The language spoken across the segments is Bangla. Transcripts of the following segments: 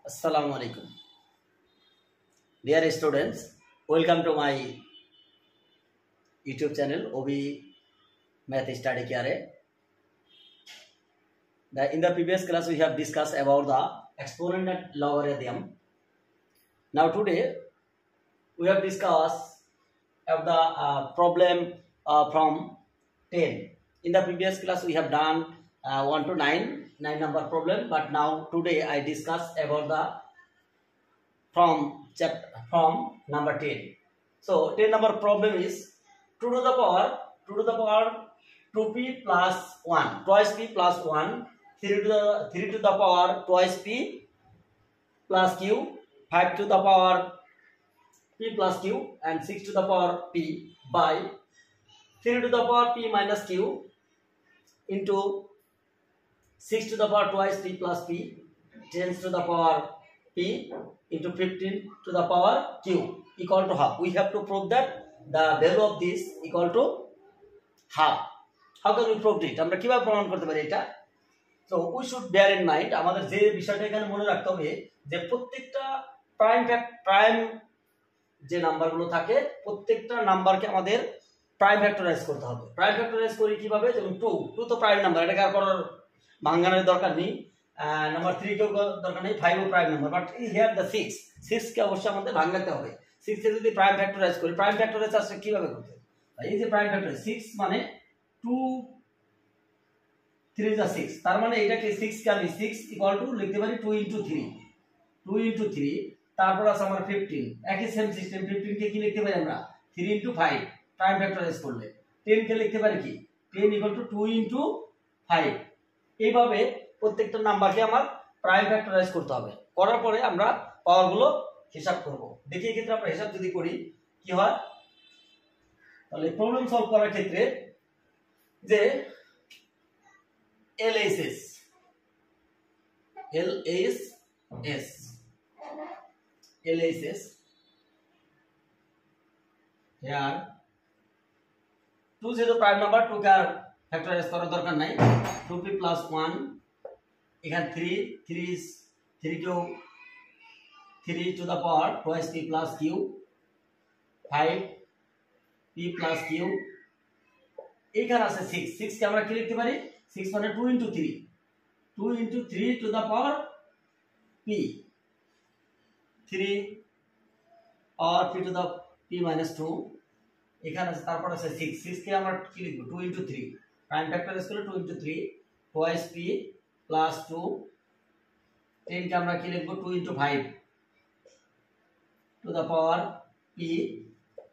Assalamu alaikum. Dear students, welcome to my YouTube channel OB Math Study Care. In the previous class we have discussed about the exponent and logarithm. Now today we have discussed of the problem from 10. In the previous class we have done 1 to 9 number problem, but now today I discuss about the from number 10. So 10 number problem is 2 to the power 2p plus 1 twice p plus 1, 3 to the power twice p plus q, 5 to the power p plus q, and 6 to the power p by 3 to the power p minus q into 6 to the power twice p plus p, 10 to the power p into 15 to the power q equal to half. We have to prove that the value of this equal to half. How can we prove it? আমরা কিভাবে প্রমাণ করতে পারি এটা? So we should bear in mind, আমাদের যে বিষয়টা এখানে মনে রাখতে হবে যে প্রত্যেকটা প্রাইম যে নাম্বারগুলো থাকে প্রত্যেকটা নাম্বারকে আমাদের প্রাইম ফ্যাক্টরাইজ করতে হবে। প্রাইম ফ্যাক্টরাইজ করি কিভাবে? যেমন 2 তো প্রাইম নাম্বার, এটা কার করার ভাঙানোর দরকার নেই। নাম্বার 3 কেও দরকার নেই, 5 ও prime number, but here the 6 কে অবশ্যই আমাদের ভাঙাতে হবে। 6 কে যদি প্রাইম ফ্যাক্টরাইজ করি, প্রাইম ফ্যাক্টরাইজ আসলে কিভাবে করতে হবে? এই যে প্রাইম ফ্যাক্টরাইজ 6 মানে 2 3 যা 6, তার মানে এটাকে 6 কে আমি 6 ইকুয়াল টু লিখতে পারি 2 ইনটু 3 তারপর আছে আমার 15, একই সেম সিস্টেম। 15 কে কি লিখতে পারি আমরা 3 ইনটু 5 প্রাইম ফ্যাক্টরাইজ করলে। 10 কে লিখতে পারি কি 10 ইকুয়াল টু 2 ইনটু 5। এইভাবে প্রত্যেকটা নাম্বারকে আমার প্রাইম ফ্যাক্টরাইজ করতে হবে। করার পরে আমরা পাওয়ারগুলো হিসাব করব। দেখি এই ক্ষেত্রে আমরা হিসাব যদি করি কি হয়, তাহলে প্রবলেম সলভ করার ক্ষেত্রে যে LHS here 2 যেহেতু প্রাইম নাম্বার 2 কে আর ফ্যাক্টরাইজ করার দরকার নাই। 2p plus 1 এখানে 3 কেও 3 to the power twice p plus q, 5p plus q, এখানে আছে 6 কে আমরা কি লিখতে পারি 6 মানে 2 into 3 to the power p, 3 or p to the p minus 2 এখানে আছে, তারপর আছে 6 কে আমরা কি লিখব 2 into 3 প্রাইম ফ্যাক্টরাইজ করলে 2 into 3 twice p plus 2, 10 কে আমরা কি লিখব 2 into 5 to the power p,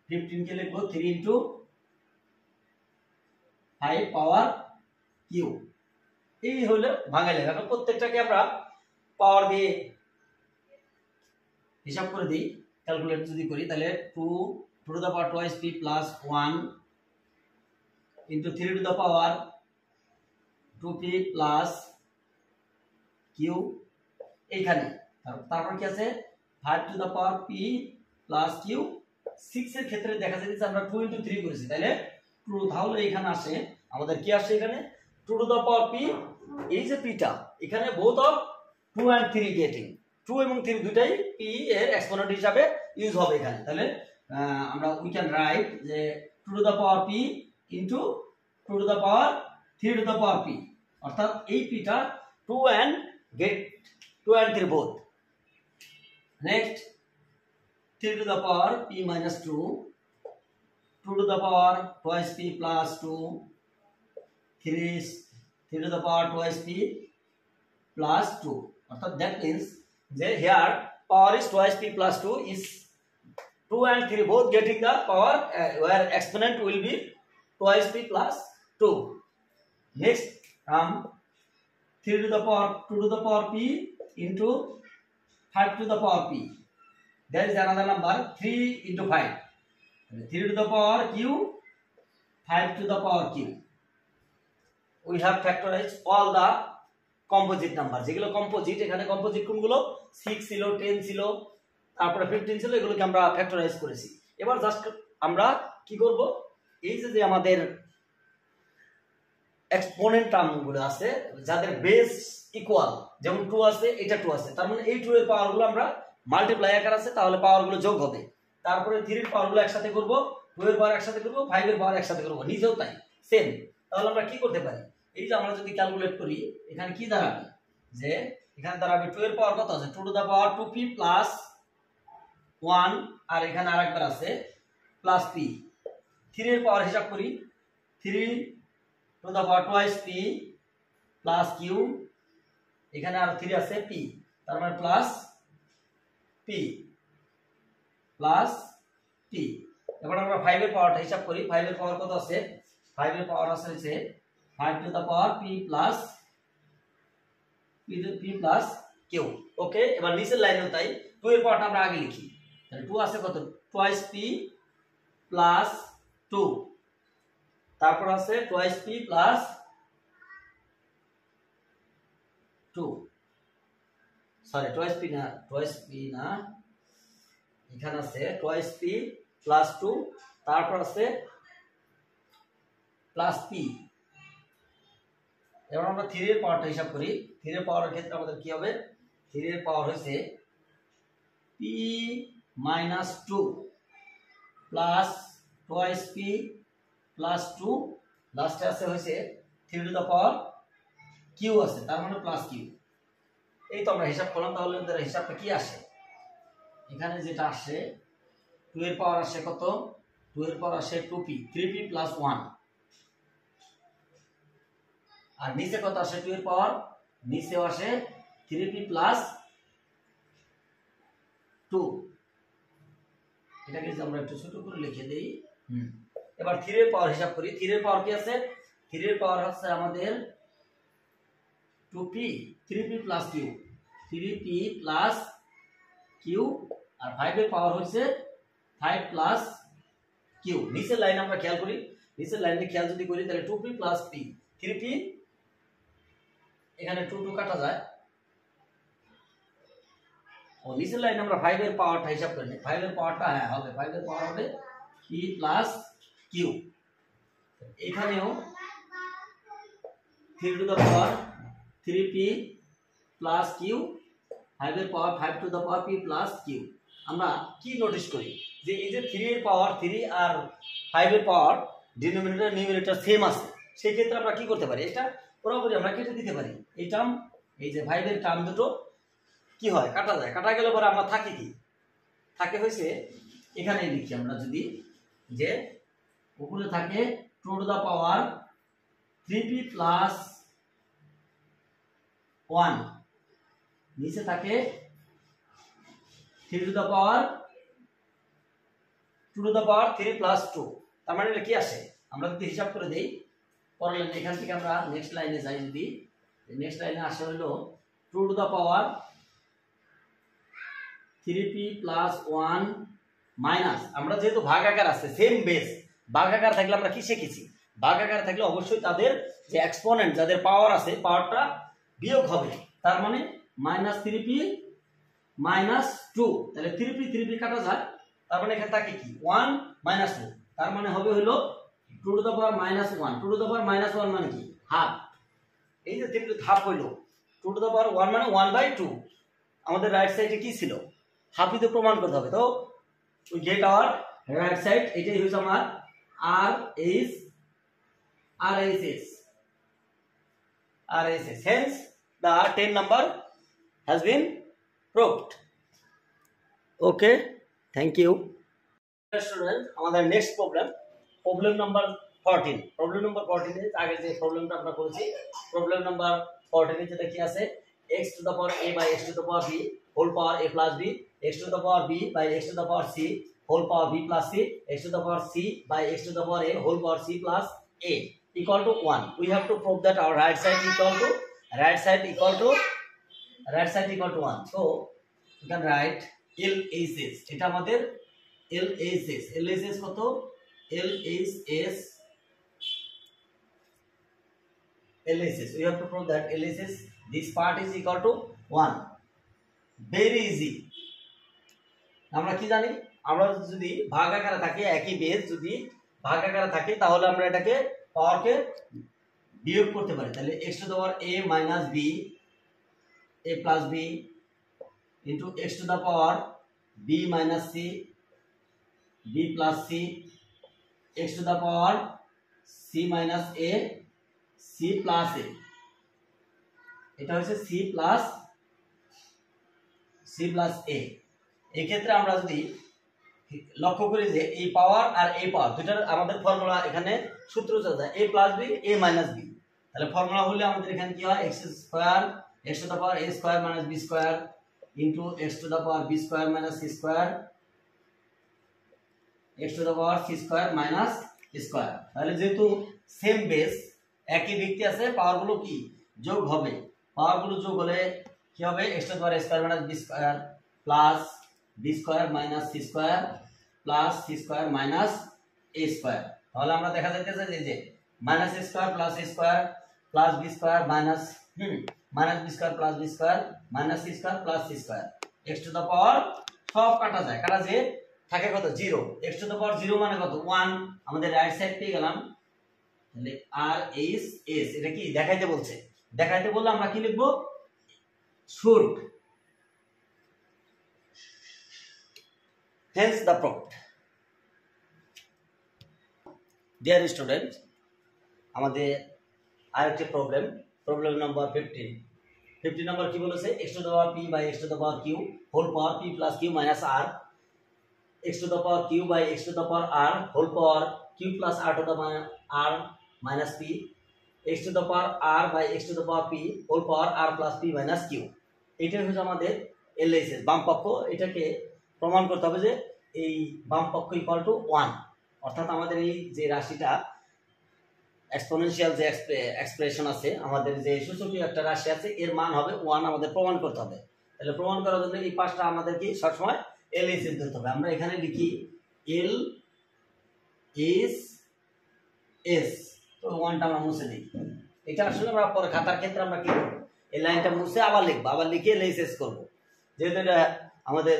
15 কে লিখব 3 into 5 power q। এই হলো ভাঙালে। এখন প্রত্যেকটাকে আমরা পাওয়ার দিয়ে হিসাব করে দিই, ক্যালকুলেট যদি করি তাহলে 2 to the power twice p plus 1 into 3 to the power 2p plus q এইখানে, তারপর কি আছে 5 to the power p plus q। 6 এর ক্ষেত্রে দেখা যাচ্ছে আমরা 2 into 3 করেছি, তাহলে 2 তাহলে এখানে আসে আমাদের কি আসে এখানে 2 to the power p, এই যে pটা এখানে both of 2 and 3 গেটিং 2 এবং 3 দুটাই p এর এক্সপোনেন্ট হিসাবে ইউজ হবে এখানে। তাহলে আমরা উই ক্যান রাইট যে 2 to the power p into 2 to the power 3 to the power p, অর্থাৎ এই pটা 2 and 3 both। Next 3 to the power p minus 2 to the power twice p plus 2, 3 to the power twice p plus 2, অর্থাৎ that means যে here power is twice p plus 2 is 2 and 3 both getting the power where exponent will be twice p plus 2. Next 3 to the power 2 to the power p into 5 to the power p, there is another number 3 into 5, 3 to the power q, 5 to the power q. We have factorized all the composite number, যেগুলো কম্পোজিট এখানে কম্পোজিট কোনগুলো 6 ছিল 10 ছিল তারপরে 15 ছিল, এগুলোকে আমরা ফ্যাক্টরাইজ করেছি। এবার জাস্ট আমরা কি করব এই যে আমাদের এক্সপোনেন্ট টার্মগুলো আছে যাদের বেস ইকুয়াল, যেমন 2 আছে, এটা 2 আছে, তার মানে এই 2 এর পাওয়ারগুলো আমরা মাল্টিপ্লাই আকার আছে, তাহলে পাওয়ারগুলো যোগ হবে। তারপরে 3 এর পাওয়ারগুলো একসাথে করব, 2 এর পাওয়ার একসাথে করব, 5 এর পাওয়ার একসাথে করব, নিচেও তাই সেম। তাহলে আমরা কি করতে পারি, এই যে আমরা যদি ক্যালকুলেট করি এখানে কি দাঁড়াবে, যে এখানে দাঁড়াবে 2 এর পাওয়ার কত আছে, 2 to the power 2p plus 1, আর এখানে আরেকবার আছে প্লাস p। 3 এর পাওয়ার হিসাব করি, 3 to the power twice p plus q, এখানে আর 3 আছে p, তার মানে প্লাস p প্লাস p। এবার আমরা 5 এর পাওয়ারটা হিসাব করি, 5 এর পাওয়ার কত আছে, 5 এর পাওয়ার আছে হচ্ছে 5 to the power p plus q। Okay, এবার নিচের লাইনেও তাই, 2 এর পাওয়ারটা আমরা আগে লিখি, তাহলে 2 আছে কত, টুয়াইস p প্লাস 2, তারপর আছে twice p plus 2, sorry twice p না, এখানে আছে টুয়াইস p প্লাস 2, তারপর আছে প্লাস p। এবার আমরা 3 এর পাওয়ারটা হিসাব করি, 3 এর পাওয়ারের ক্ষেত্রে আমাদের কি হবে, 3 এর পাওয়ার হচ্ছে p minus 2 plus twice p plus 2, লাস্টে আছে হচ্ছে 3 টু দা পাওয়ার q আছে, তার মানে প্লাস q। এই তো আমরা হিসাব করলাম, তাহলে আমাদের হিসাবটা কি আসে, এখানে যেটা আসে 2 এর পাওয়ার আসে কত, 2 এর পাওয়ার আসে 2p, 3p প্লাস 1, আর নিচে কত আসে 2 এর পাওয়ার, নিচেও আসে 3p প্লাস 2। এটাকে যদি আমরা একটু ছোট করে লিখে দেই, এবার 3 এর পাওয়ার হিসাব করি, 3 এর পাওয়ার কি আছে, 3 এর পাওয়ার হচ্ছে আমাদের 2p, 3p plus q, 3p plus q, আর 5 এর পাওয়ার হচ্ছে 5 প্লাস q। নিচের লাইন আমরা খেয়াল করি, নিচের লাইনে খেয়াল যদি করি তাহলে 2p প্লাস p, 3p, এখানে 2 2 কাটা যায়, ও নিচের লাইনে আমরা 5 এর পাওয়ারটা হিসাব করি, 5 এর পাওয়ারটা হ্যাঁ হবে, 5 এর পাওয়ার হবে p প্লাস q। এখানেও 3 to the power 3p plus q, 5 এর power 5 to the power p plus q। আমরা কি নোটিস করি যে এই যে 3 এর পাওয়ার 3 আর 5 এর পাওয়ার ডিনোমিনেটর নিউমারেটর সেম আছে, সেই ক্ষেত্রে আমরা কি করতে পারি, এটা পুরোপুরি আমরা কেটে দিতে পারি। এই টার্ম, এই যে 5 এর টার্ম দুটো কি হয়, কাটা যায়, কাটা গেলে পরে আমরা থাকি কি, থাকে হয়েছে এখানে লিখি আমরা যদি, যে উপরে থাকে 2 to the power 3p plus 1, নিচে থাকে 3 to the power 2 to the power 3 plus 2, তার মানে এটা কি আসে, আমরা যদি হিসাব করে দেই পরের লাইনে, এখান থেকে আমরা নেক্সট লাইনে যাই, যদি নেক্সট লাইনে আসে হলো 2 to the power 3p plus 1 minus, আমরা যেহেতু ভাগাকার আছে সেম বেস, ভাগাকার থাকলে আমরা কি শিখেছি, ভাগাকার থাকলে অবশ্যই তাদের যে এক্সপোনেন্ট, যাদের পাওয়ার আছে পাওয়ারটা বিয়োগ হবে, তার মানে মাইনাস 3p মাইনাস 2, তাহলে 3p 3p কাটা যায়, তার মানে এখানে থাকে কি 1 মাইনাস 2, তার মানে হবে হলো 2 to the power minus 1, 2 to the power minus 1 মানে কি হাফ, এই যে 3 টু হাফ হইলো, 2 টু দা পাওয়ার 1 মানে 1/2, আমাদের রাইট সাইডে কি ছিল, হাফই তো প্রমাণ করতে হবে, তো we get hour right side, এটাই হচ্ছে আমার RHS, hence the 10 number has been proved. Okay, thank you students। আমাদের next problem number 14, problem number 14 এর আগে যে প্রবলেমটা আমরা করেছি, প্রবলেম নাম্বার 14 এ যেটা কি আছে, x to the power a by x to the power b whole power a plus b, x to the power b by x to the power c whole power b plus c, x to the power c by x to the power a whole power c plus a equal to 1. We have to prove that our right side equal to 1. So you can write LHS, এটা আমাদের LHS কত, LHS we have to prove that LHS this part is equal to 1. Very easy, আমরা কি জানি, আমরা যদি ভাগাকারে থাকে, একই বেস যদি ভাগাকারে থাকে তাহলে আমরা এটাকে পাওয়ারকে বিয়োগ করতে পারি, তাহলে x to the power a minus b a plus b into x to the power b minus c b plus c x to the power c minus a c plus a, এটা হচ্ছে c প্লাস a। এই ক্ষেত্রে আমরা যদি লক্ষ্য করি যে এই পাওয়ার আর এই পাওয়ার দুটার আমাদের ফর্মুলা এখানে সূত্র চলে যায় a plus b a minus b, তাহলে ফর্মুলা হলে আমাদের এখানে কি হয় x square x to the power a square minus b square into x to the power b square minus c square x to the power c square minus square. তাহলে যেহেতু সেম বেস একই ব্যক্তি আছে, পাওয়ারগুলো কি যোগ হবে, পাওয়ারগুলো যোগ হলে কি হবে x to the power a square minus b square plus b square minus c square plus c square minus a square. তাহলে আমরা দেখা যাইতেছে যে minus a square plus a square plus b square minus minus b square plus b square minus c square plus c square x to the পাওয়ার সব কাটা যায়, কাটা যে থাকে কত 0, x টু দ্য পাওয়ার 0 মানে কত 1, আমাদের রাইট সাইড পেয়ে গেলাম। তাহলে আর এস এস এটা কি দেখাইতে বলছে, দেখাইতে বললে আমরা কি লিখব should, hence the product। dear student, আমাদের আরেকটি প্রবলেম নাম্বার 15 নাম্বার কি বলেছে x to the power p by x to the power q whole power p plus q minus r x to the power q by x to the power r whole power q plus r to the r minus p x to the power r by x to the power p whole power r plus p minus q। এটাই হচ্ছে আমাদের এলএসএস বাম পক্ষ। এটাকে প্রমাণ করতে হবে যে এই বাম পক্ষ ইকুয়াল টু 1, অর্থাৎ আমাদের এই যে রাশিটা এক্সপোনেনশিয়াল যে এক্সপ্রেশন আছে, আমাদের যে সূচকীয় একটা রাশি আছে এর মান হবে 1, আমাদের প্রমাণ করতে হবে। তাহলে প্রমাণ করার জন্য এই পাঁচটা আমাদেরকে সবসময় এলএসএস দিতে হবে। আমরা এখানে লিখি এল এস এস, তো 1টা আমরা মুছে দিই। এটা আসলে আমরা পরে খাতার ক্ষেত্রে আমরা কি করব, এই লাইনটা মুছে আবার লিখবো, আবার লিখে এলএসএস করব। যেহেতু এটা আমাদের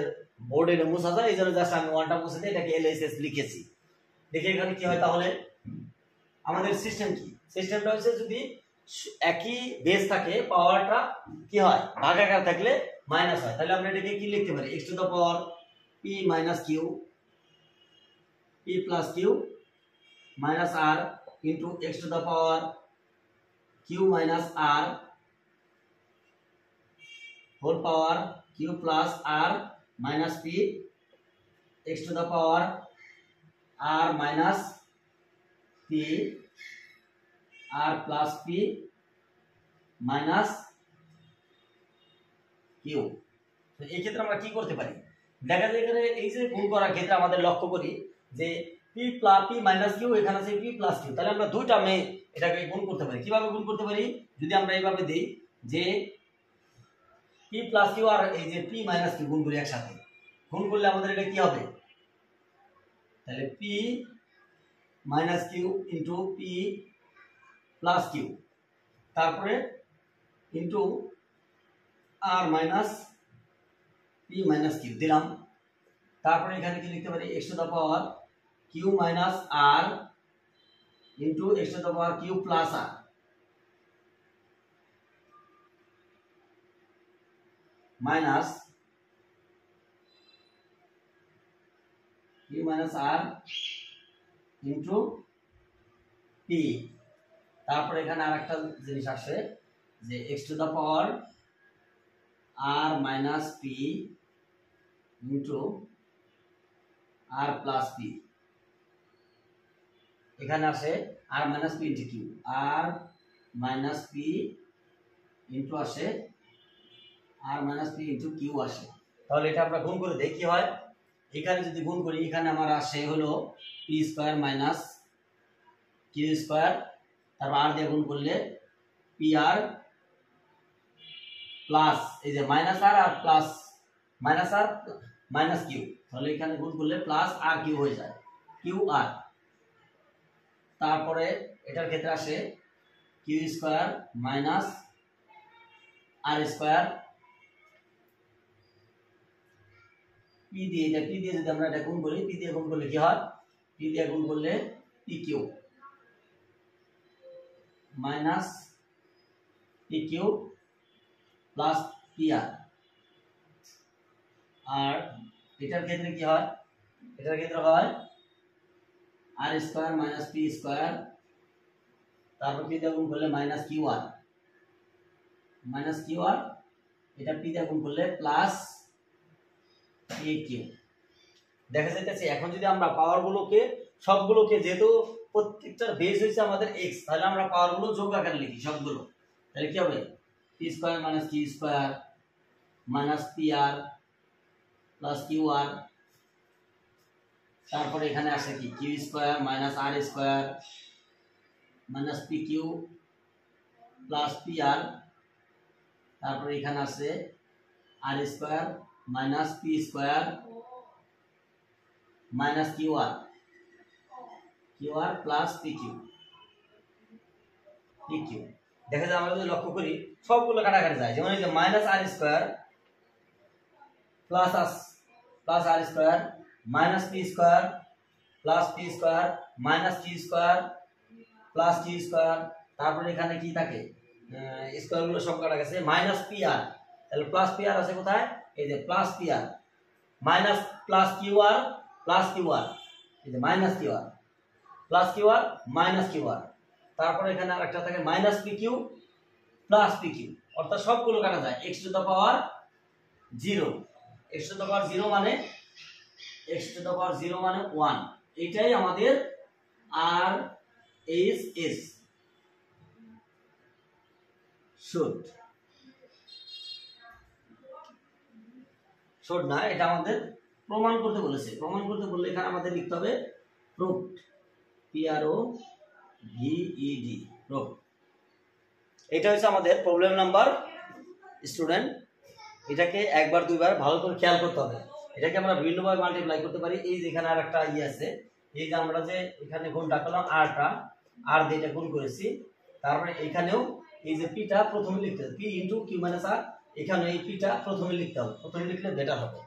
বোর্ডে মুছা যায় এই জন্য জাস্ট আমি 1টা মুছে দিই, এটাকে এলএসএস লিখেছি। দেখি এখানে কি হয়, তাহলে আমাদের সিস্টেম কি, সিস্টেমটা হচ্ছে যদি একই বেস থাকে পাওয়ারটা কি হয় ভাগাকার থাকলে মাইনাস হয়, তাহলে আমরা এটাকে কি লিখতে পারি x to the power p minus q p plus q minus r into x to the power q minus r whole power q plus r minus p x to the power r minus p r plus p minus q। তো এই ক্ষেত্রে আমরা কি করতে পারি, দেখা যায় এখানে এই যে গুণ করার ক্ষেত্রে আমাদের লক্ষ্য করি যে p plus p minus q, এখানে আছে p প্লাস q, তাহলে আমরা দুইটা মে এটাকে গুণ করতে পারি। কিভাবে গুণ করতে পারি, যদি আমরা এইভাবে দেই যে p প্লাস q আর এই যে p মাইনাস q গুণ করি একসাথে, গুণ করলে আমাদের এটা কি হবে, তাহলে p minus q into p plus q, তারপরে into r minus p minus q দিলাম। তারপরে এখানে কি লিখতে পারি x to the power q minus r into x to the power q plus r minus q minus r into p। তারপরে এখানে আরেকটা জিনিস আসে যে x to the power r minus p into r plus p, এখানে আসে r minus p into q, r minus p into আসে r minus p into q আসে। তাহলে এটা আমরা গুণ করে দেখি হয়, এখানে যদি গুণ করি এখানে আমার আসে হলো p square minus q square, তারপর r দিয়ে গুণ করলে pr প্লাস এই যে মাইনাস r আর plus minus r minus q, তাহলে এখানে গুণ করলে প্লাস r q হয়ে যায় q r। তারপরে এটার ক্ষেত্রে আসে q square minus r square p দিয়ে, এটা p দিয়ে যদি আমরা এটা গুণ করি, p দিয়ে গুণ করলে কি হয়, p দিয়ে গুণ করলে pq minus P Q plus P R. আর এটার ক্ষেত্রে কি হয়, এটার ক্ষেত্রে হয় আর স্কোয়ার মাইনাস পি স্কোয়ার, তারপর পি দিয়ে গুণ করলে মাইনাস কিউ আর, এটা পি দিয়ে গুণ করলে প্লাস এ কিউ। দেখা যাচ্ছে এখন যদি আমরা পাওয়ার গুলোকে সবগুলোকে, যেহেতু প্রত্যেকটার বেস হচ্ছে আমাদের x, তাহলে আমরা পাওয়ার গুলো যোগ আকারে লিখি সবগুলো। তাহলে কি হবে, P square minus Q square minus P R plus Q R, তারপরে এখানে আসে কি Q square minus R square minus P Q plus P R, তারপরে এখানে আসে R square minus P square minus Q R plus P Q. দেখা যায় আমরা যদি লক্ষ্য করি সবগুলো কাটাকাটি যায়, যেমন এই যে minus R square plus R square minus P square plus P square minus Q square plus Q square, তারপরে এখানে কি থাকে স্কোয়ার গুলো সব কাটা গেছে, মাইনাস পি আর, তাহলে প্লাস পি আর আছে কোথায়, এই যে plus P R minus plus Q R plus Q R, এই যে minus Q R plus Q R minus Q R, তারপরে এখানে আরেকটা থাকে minus P Q plus P Q, অর্থাৎ সবগুলো কাটা যায় x to the power 0, x to the power 0 মানে 1, এটাই আমাদের আর এস শুড না, এটা আমাদের প্রমাণ করতে বলেছে। প্রমাণ করতে বললে এখানে আমাদের লিখতে হবে প্রুভড, PROVED, প্রুভড। এটা হচ্ছে আমাদের প্রবলেম নাম্বার স্টুডেন্ট। এটাকে একবার দুইবার ভালো করে খেয়াল করতে হবে। এটাকে আমরা বিভিন্নভাবে মাল্টিপ্লাই করতে পারি। এই যে এখানে আর একটা আছে, এই যে আমরা যে এখানে গুণটা করলাম আর দিয়ে এটা গুণ করেছি, তারপরে এখানেও এই যে পিটা প্রথমে লিখতে হবে, পি ইন্টু কিউ মাইনাস আর, এখানে এই পিটা প্রথমে লিখতে হবে, প্রথমে লিখলে বেটার হবে।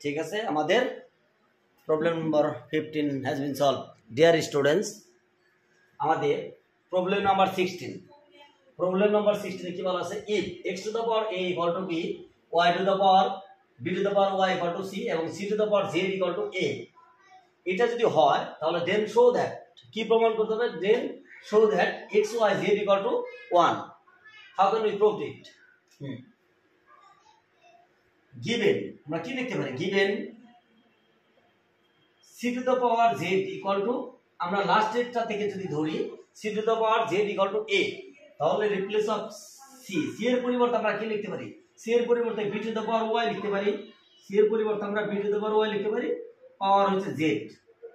ঠিক আছে, আমাদের problem number 15 has been solve. Dear students, আমাদের প্রবলেম নাম্বার 16, প্রবলেম নাম্বার 16 কি বলা আছে, if x to the power a equal to b, y two the power b two the power y equal to c এবং c to the power z equal to a, এটা যদি হয় তাহলে দেন শো দ্যাট, কি প্রমাণ করতে হবে, then show that x y z equal to 1। How can we prove it? Given, আমরা কি লিখতে পারি, given c to the power z equal to, আমরা লাস্ট এরটা থেকে যদি ধরি c to the power z equal to a, তাহলে রিপ্লেস অফ c এর পরিবর্তে আমরা কি লিখতে পারি, c এর পরিবর্তে b two the power y লিখতে পারি, c এর পরিবর্তে আমরা b two the power y লিখতে পারি, পাওয়ার হচ্ছে z,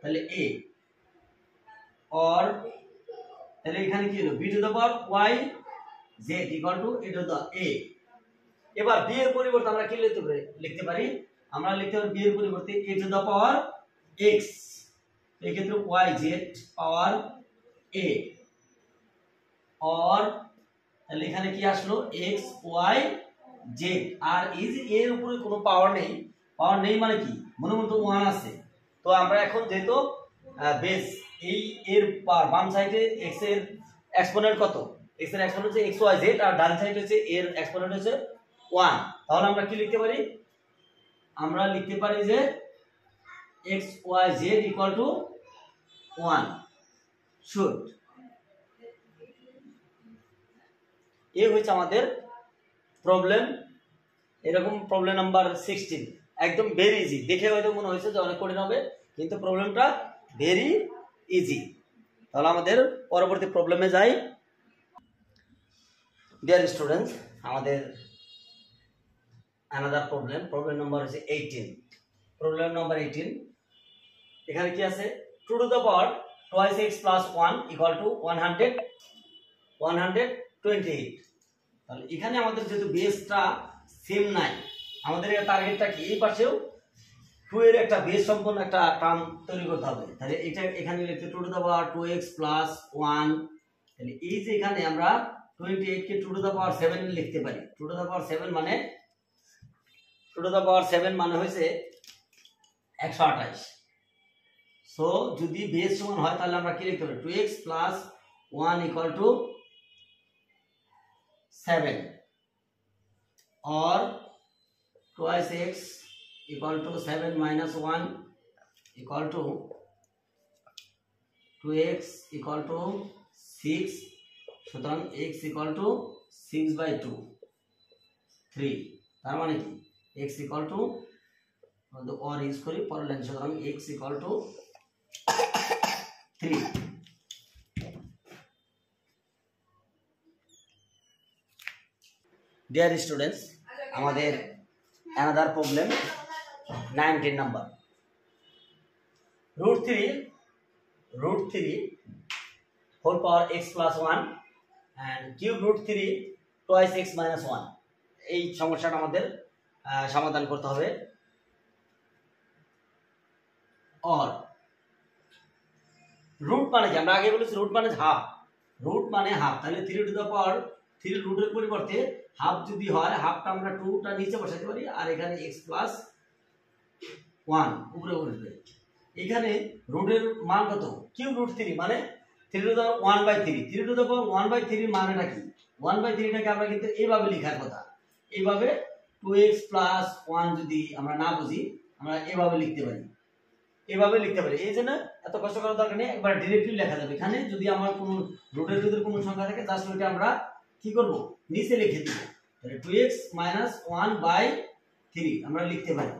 তাহলে a, অর তাহলে এখানে কি হলো b two the power y z equal to a to the a। এবার b এর পরিবর্তে আমরা কি লিখতে পারি, আমরা লিখতে পারি b এর পরিবর্তে a two the power x, এই ক্ষেত্রে y z power a, or তাহলে এখানে কি আসলো x y z, আর এই যে এর উপরে কোনো পাওয়ার নেই মানে কি, মনে মনে তো 1 আছে, তো আমরা এখন যেহেতু বেস এই এর বাম সাইডে x এর এক্সপোনেন্ট কত, x এর এক্সপোনেন্ট হচ্ছে x y z, আর ডান সাইডে হচ্ছে এর এক্সপোনেন্ট হচ্ছে 1, তাহলে আমরা কি লিখতে পারি, আমরা লিখতে পারি যে x y z equal to 1 should. এই হচ্ছে আমাদের প্রবলেম। এরকম প্রবলেম নাম্বার 16 একদম ভেরি ইজি, দেখে হয়তো মনে হয়েছে যে অনেক কঠিন হবে, কিন্তু প্রবলেমটা ভেরি ইজি। তাহলে আমাদের পরবর্তী প্রবলেমে যাই। ডিয়ার স্টুডেন্টস, আমাদের অ্যানাদার প্রবলেম নাম্বার হচ্ছে 18। প্রবলেম নাম্বার 18, এখানে কি আছে, 2 two the power twice x plus 1 equal to 128। তাহলে এখানে আমাদের যেহেতু বেসটা সেম নাই, আমাদের টার্গেটটা কি, এই পাশেও 2 এর একটা বেস সম্পন্ন একটা টার্ম তৈরি করতে হবে। তাহলে এটা এখানে লিখতে 2 two the power 2x plus 1, তাহলে এই যে এখানে আমরা 28 কে 2 টু দ্য পাওয়ার 7 লিখতে পারি। 2 টু দ্য পাওয়ার 7 মানে 2 টু দ্য পাওয়ার 7 মানে হয়েছে 128। সো যদি বেস সমান হয় তাহলে আমরা কি লিখতে পারি, 2x plus 1 equal to 7 or twice x equal to 7 minus 1 equal to 2x equal to 6 সুতরাং x equal to 6/2 3 তার মানে কি x equal to or use করি পরের লাইন সুতরাং x equal to 3 Dear students, আমাদের another problem 19 number root 3 whole power x plus 1 and cube root 3 twice x minus 1 এই সমস্যাটা আমাদের সমাধান করতে হবে or root মানে কি আমরা আগে বলেছি root মানে হাফ তাহলে 3 টু দ্য পাওয়ার 3 রুটের পরিবর্তে হাফ যদি হয় হাফটা আমরা 2 টা নিচে বসাতে পারি আর এখানে x plus 1 উপরে উঠবে এখানে রুটের মান কত কিউব রুট 3 মানে 3 টু দ্য 1/3 3 টু দ্য পাওয়ার 1/3 মানেটা কি 1/3 টাকে আমরা কিন্তু এইভাবে লেখার কথা এইভাবে 2x plus 1 যদি আমরা না বুঝি আমরা এইভাবে লিখতে পারি এই জন্য এত কষ্ট করার দরকার নেই একবার डायरेक्टली লেখা যাবে এখানে যদি আমার কোনো রুটের ভিতরে কোনো সংখ্যা থাকে জাস্ট ওইটা আমরা কি করব নিচে লিখে দিব তাহলে 2x - 1/3 আমরা লিখতে পারি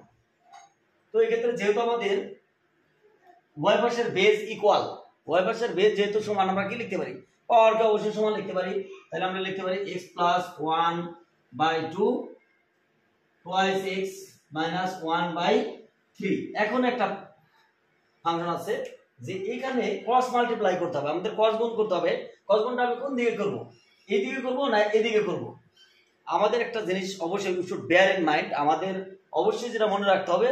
তো এই ক্ষেত্রে যেহেতু আমাদের y পাশের বেজ ইকুয়াল y পাশের বেজ যেহেতু সমান আমরা কি লিখতে পারি পাওয়ারকে অবশ্যই সমান লিখতে পারি তাহলে আমরা লিখতে পারি x + 1/2 twice x - 1/3 এখন একটা ফাংশন আছে যে এখানে ক্রস মাল্টিপ্লাই করতে হবে আমাদের ক্রস গুণ করতে হবে ক্রস গুণটা আমি কোন দিকে করব এই দিকে করব না এদিকে করব আমাদের একটা জিনিস অবশ্যই you should bear in mind আমাদের অবশ্যই যেটা মনে রাখতে হবে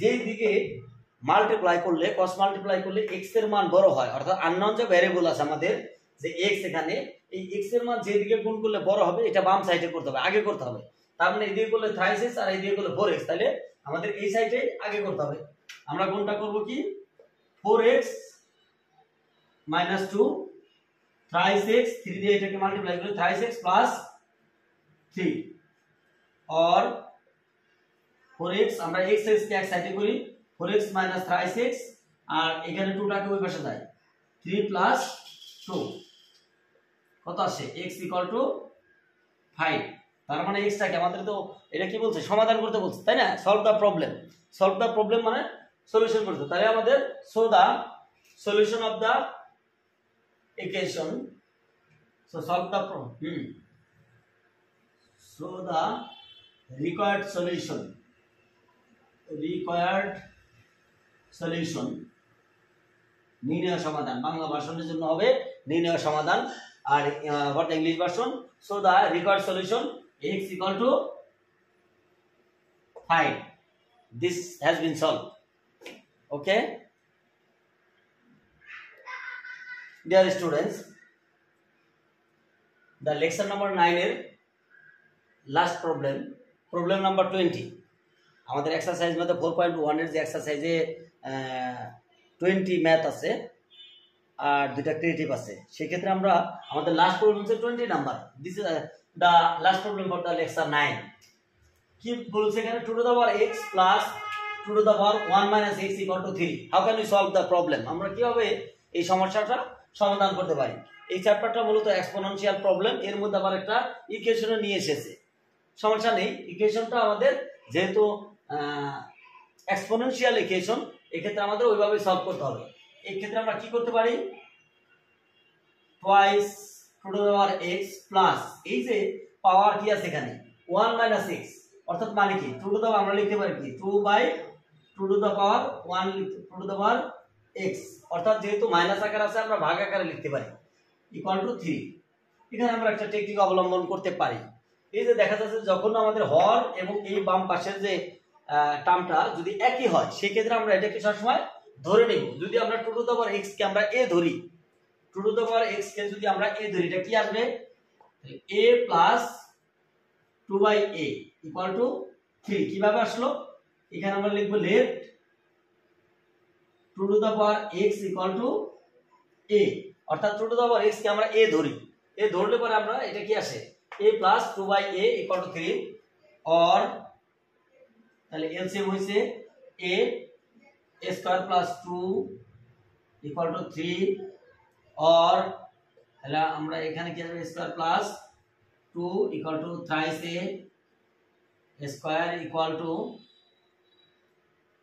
যে দিকে মাল্টিপ্লাই করলে ক্রস মাল্টিপ্লাই করলে x এর মান বড় হয় অর্থাৎ আননোন যে ভ্যারিয়েবল আছে আমাদের যে x এখানে এই x এর মান যে দিকে গুণ করলে বড় হবে এটা বাম সাইডে করতে হবে আগে করতে হবে তার মানে এদিকে করলে 3x আর এদিকে করলে 4x তাহলে আমাদের এই সাইডে আগে করতে হবে আমরা গুণটা করব কি 4x - 2 3x 3 দিয়ে এটাকে মাল্টিপ্লাই করলে 3x + 3 और 4x আমরা x কে এক সাইডে করি 4x - 3x আর এখানে 2 টাকে ওই পাশে যায় 3 + 2 কত আসে x = 5 তার মানে x টাকে আমাদের তো এটা কি বলছে সমাধান করতে বলছে তাই না সলভ দা প্রবলেম মানে সলিউশন করতে তাহলে আমাদের so the solution of the equation so solve the problem so the required solution নির্ণয় সমাধান বাংলা ভার্সনের জন্য হবে নির্ণয় সমাধান আর what English version so the required solution x = 5 this has been solved okay dear students the lecture number 9 এর লাস্ট প্রবলেম নাম্বার 20 আমাদের এক্সারসাইজ মধ্যে 4.1 এর যে এক্সারসাইজে 20 ম্যাথ আছে আর দুটো ক্রিয়েটিভ আছে সেই ক্ষেত্রে আমরা আমাদের লাস্ট প্রবলেম হচ্ছে 20 number this is the last problem for the lecture 9 কি বলছে এখানে 2 টু দা পাওয়ার x প্লাস 2 to the power 1 - x = 3 how can we solve the problem আমরা কিভাবে এই সমস্যাটা সমাধান করতে পারি এই চ্যাপ্টারটা মূলত এক্সপোনেনশিয়াল প্রবলেম এর মধ্যে আবার একটা ইকুয়েশনও নিয়ে এসেছে সমস্যা নেই ইকুয়েশনটা আমাদের যেহেতু এক্সপোনেনশিয়াল ইকুয়েশন এই ক্ষেত্রে আমাদের ওইভাবে সলভ করতে হবে এই ক্ষেত্রে আমরা কি করতে পারি twice 2 two the power x plus এই যে পাওয়ার কি আছে এখানে 1 - x অর্থাৎ মানে কি 2 টু দ্য আমরা লিখতে পারি কি 2/2 two the power 1 2 two the power x অর্থাৎ যেহেতু মাইনাস আকার আছে আমরা ভাগ আকারে লিখতে পারি = 3 এখানে আমরা একটা টেকনিক অবলম্বন করতে পারি এই যে দেখা যাচ্ছে যখন আমাদের হর এবং এই বাম পাশের যে টার্মটা যদি একই হয় সেই ক্ষেত্রে আমরা এটাকে সবসময় ধরে নেব যদি আমরা 2 টু দ্য পাওয়ার x কে আমরা a ধরি 2 টু দ্য পাওয়ার x কে যদি আমরা a ধরি এটা কি আসবে a + 2/a = 3 কিভাবে আসলো এখানে আমরা লিখব left 2 two the power x = a অর্থাৎ 2 টু দ্য পাওয়ার x কে আমরা a ধরি a ধরলে পরে আমরা এটা কি আসে a plus 2 by a equal to 3 or তাহলে এলসিএম হইছে a square plus 2 equal to 3 or তাহলে আমরা এখানে কি হবে square plus 2 equal to thrice a square equal to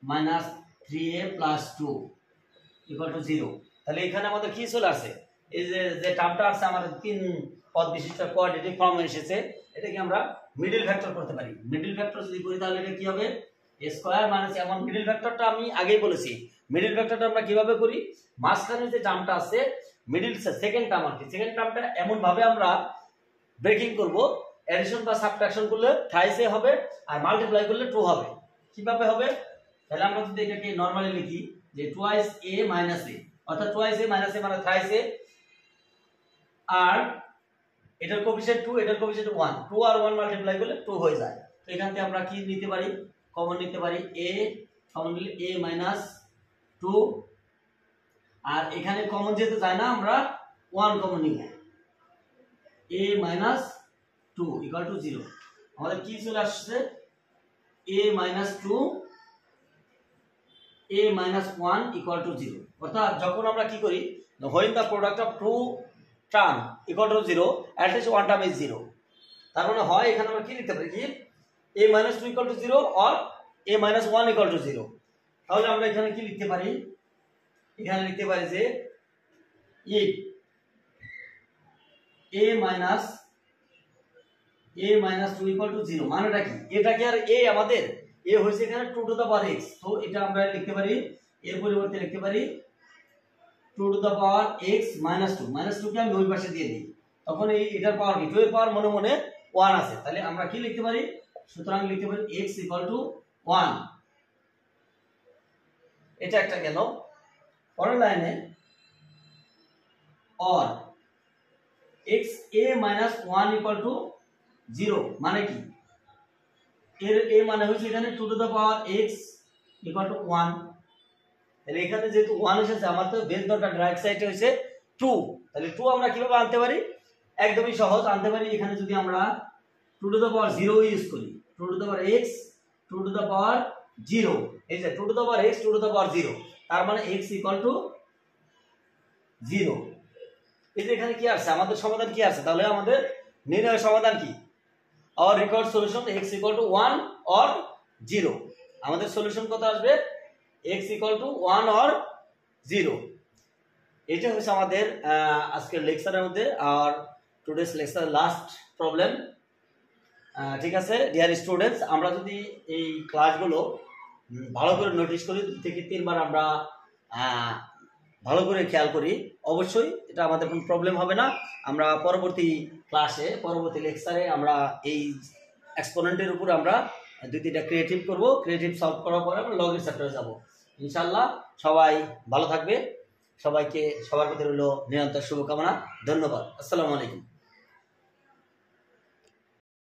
minus 3a plus 2 equal to 0 তাহলে এখানে আমাদের কি চলে আসে এই যে টার্মটা আছে আমাদের তিন পদ বিশিষ্ট কোয়াড্রেটিক ফর্মে এসেছে এটাকে আমরা মিডল ফ্যাক্টর করতে পারি মিডল ফ্যাক্টর যদি করি তাহলে এটা কি হবে a স্কয়ার মাইনাস এমন মিডল ফ্যাক্টরটা আমি আগেই বলেছি মিডল ফ্যাক্টরটা আমরা কিভাবে করি মাঝখানে যে টার্মটা আছে মিডল সেকেন্ড টার্ম আর কি সেকেন্ড টার্মটা এমন ভাবে আমরা ব্রেকিং করব এডিশন বা সাবট্রাকশন করলে থ্রাইস এ হবে আর মাল্টিপ্লাই করলে 2 হবে কিভাবে হবে তাহলে আমরা যদি এটাকে নরমালি লিখি যে টুয়াইস a মাইনাস a অর্থাৎ টুয়াইস a মাইনাস a মানে থ্রাইস a আর এটার কোএফিসিয়েন্ট 2 এটার কোএফিসিয়েন্ট 1 2 আর 1 মাল্টিপ্লাই করলে 2 হয়ে যায় তো এখান থেকে আমরা কি নিতে পারি কমন নিতে পারি a কমন নিলে a মাইনাস 2 আর এখানে কমন যেতে যায় না আমরা 1 কমন নিব a minus 2 equal to 0 আমাদের কি চলে আসছে a minus 2 a minus 1 equal to 0 অর্থাৎ যখন আমরা কি করি when the product of two term equal to 0 at least one term is 0 তার মানে হয় এখানে আমরা কি লিখতে পারি কি a minus 2 equal to 0 or a minus 1 equal to 0 তাহলে আমরা এখানে কি লিখতে পারি এখানে লিখতে পারি যে if a minus 2 equal to 0 মানেটা কি এটা কি আর a আমাদের a হইছে এখানে 2 টু দা পাওয়ার x তো এটা আমরা লিখতে পারি এর পরিবর্তে লিখতে পারি 2 to the power x minus 2 কে আমি ওই পাশে দিয়ে দিই তখন এটার পাওয়ার কি 2 এর পাওয়ার মনে মনে 1 আছে তাহলে আমরা কি লিখতে পারি সুতরাং লিখতে পারি x equal to 1 এটা একটা গেল পরের লাইনে or x a minus 1 equal to 0 মানে কি এর a মানে হচ্ছে এখানে 2 to the power x equal to 1 তাহলে এখানে যেহেতু 1 এসেছে আমার তো বেস দরকার রাইট সাইডে হইছে 2 তাহলে 2 আমরা কিভাবে আনতে পারি একদমই সহজ আনতে পারি এখানে যদি আমরা 2 টু দা পাওয়ার 0 ইউজ করি 2 to the power x 2 to the power 0 এই যে 2 to the power x 2 to the power 0 তার মানে x equal to 0 এই যে এখানে কি আছে আমাদের সমাধান কি আছে তাহলে আমাদের নির্ণয় সমাধান কি our record solution x equal to 1 or 0 আমাদের সলিউশন কত আসবে x equal to 1 or 0 এটা হচ্ছে আমাদের আজকের লেকচারের মধ্যে আর টুডেস লেকচার লাস্ট প্রবলেম ঠিক আছে ডিয়ার স্টুডেন্টস আমরা যদি এই ক্লাসগুলো ভালো করে নোটিস করি থেকে তিনবার আমরা ভালো করে খেয়াল করি অবশ্যই এটা আমাদের কোনো প্রবলেম হবে না আমরা পরবর্তী ক্লাসে পরবর্তী লেকচারে আমরা এই এক্সপোনেন্টের উপর আমরা দুইটা ক্রিয়েটিভ করব ক্রিয়েটিভ সলভ করার পরে আমরা লগের চ্যাপ্টারে যাব ইনশাআল্লাহ সবাই ভালো থাকবে সবাইকে সবার প্রতি রইল নিরন্তর শুভকামনা ধন্যবাদ আসসালামু আলাইকুম